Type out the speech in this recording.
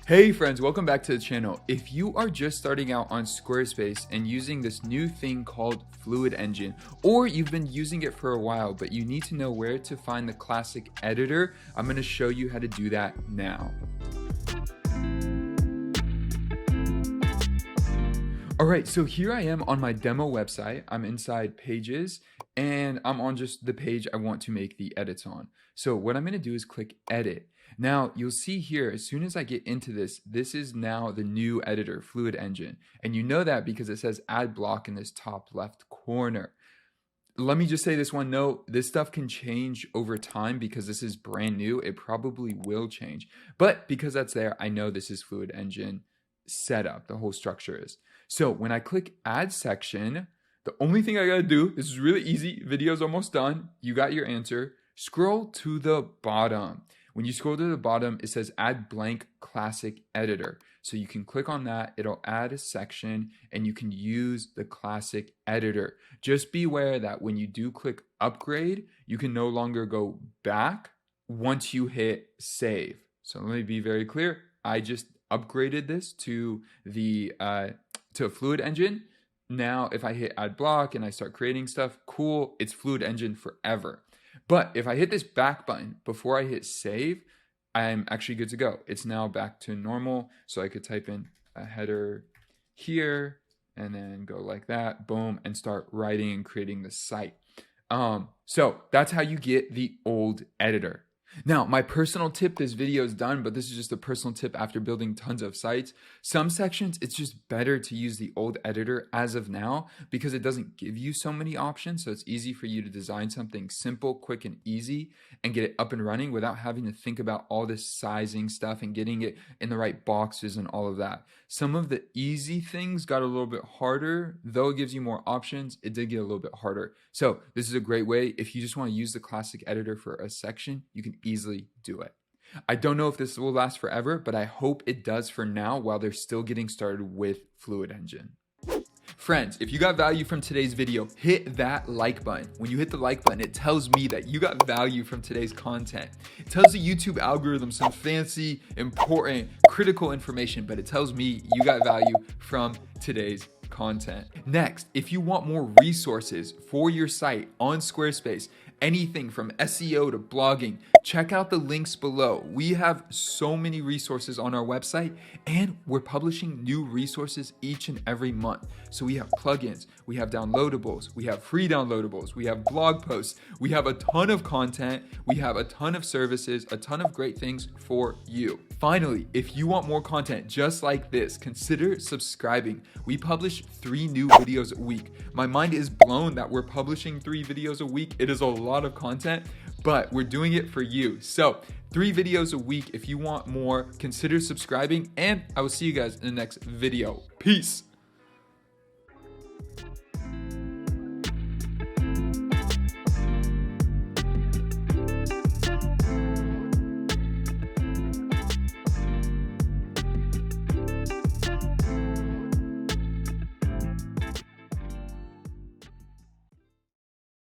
Hey friends, welcome back to the channel. If you are just starting out on Squarespace and using this new thing called Fluid Engine, or you've been using it for a while, but you need to know where to find the classic editor, I'm going to show you how to do that now. All right, so here I am on my demo website. I'm inside Pages, and I'm on just the page I want to make the edits on. So what I'm going to do is click Edit. Now, you'll see here, as soon as I get into this, this is now the new editor, Fluid Engine. And you know that because it says Add Block in this top left corner. Let me just say this one note, this stuff can change over time because this is brand new. It probably will change. But because that's there, I know this is Fluid Engine setup, the whole structure is. So when I click Add Section, the only thing I gotta do, this is really easy, video's almost done, you got your answer, scroll to the bottom. When you scroll to the bottom, it says Add Blank Classic Editor. So you can click on that, it'll add a section, and you can use the Classic Editor. Just beware that when you do click Upgrade, you can no longer go back once you hit Save. So let me be very clear, I just upgraded this to the to Fluid Engine. Now, if I hit Add Block and I start creating stuff, cool, it's Fluid Engine forever. But if I hit this back button before I hit save, I'm actually good to go. It's now back to normal. So I could type in a header here and then go like that, boom, and start writing and creating the site. So that's how you get the old editor. Now, my personal tip, this video is done, but this is just a personal tip after building tons of sites. Some sections, it's just better to use the old editor as of now because it doesn't give you so many options. So it's easy for you to design something simple, quick, and easy and get it up and running without having to think about all this sizing stuff and getting it in the right boxes and all of that. Some of the easy things got a little bit harder. Though it gives you more options, it did get a little bit harder. So this is a great way. If you just want to use the classic editor for a section, you can easily do it. I don't know if this will last forever, but I hope it does for now while they're still getting started with Fluid Engine. Friends, if you got value from today's video, hit that like button. When you hit the like button, it tells me that you got value from today's content. It tells the YouTube algorithm some fancy, important, critical information, but it tells me you got value from today's content. Next, if you want more resources for your site on Squarespace, anything from SEO to blogging, check out the links below. We have so many resources on our website and we're publishing new resources each and every month. So we have plugins, we have downloadables, we have free downloadables, we have blog posts, we have a ton of content, we have a ton of services, a ton of great things for you. Finally, if you want more content just like this, consider subscribing. We publish 3 new videos a week. My mind is blown that we're publishing 3 videos a week. It is a lot of content, but we're doing it for you. So 3 videos a week. If you want more, consider subscribing, and I will see you guys in the next video. Peace.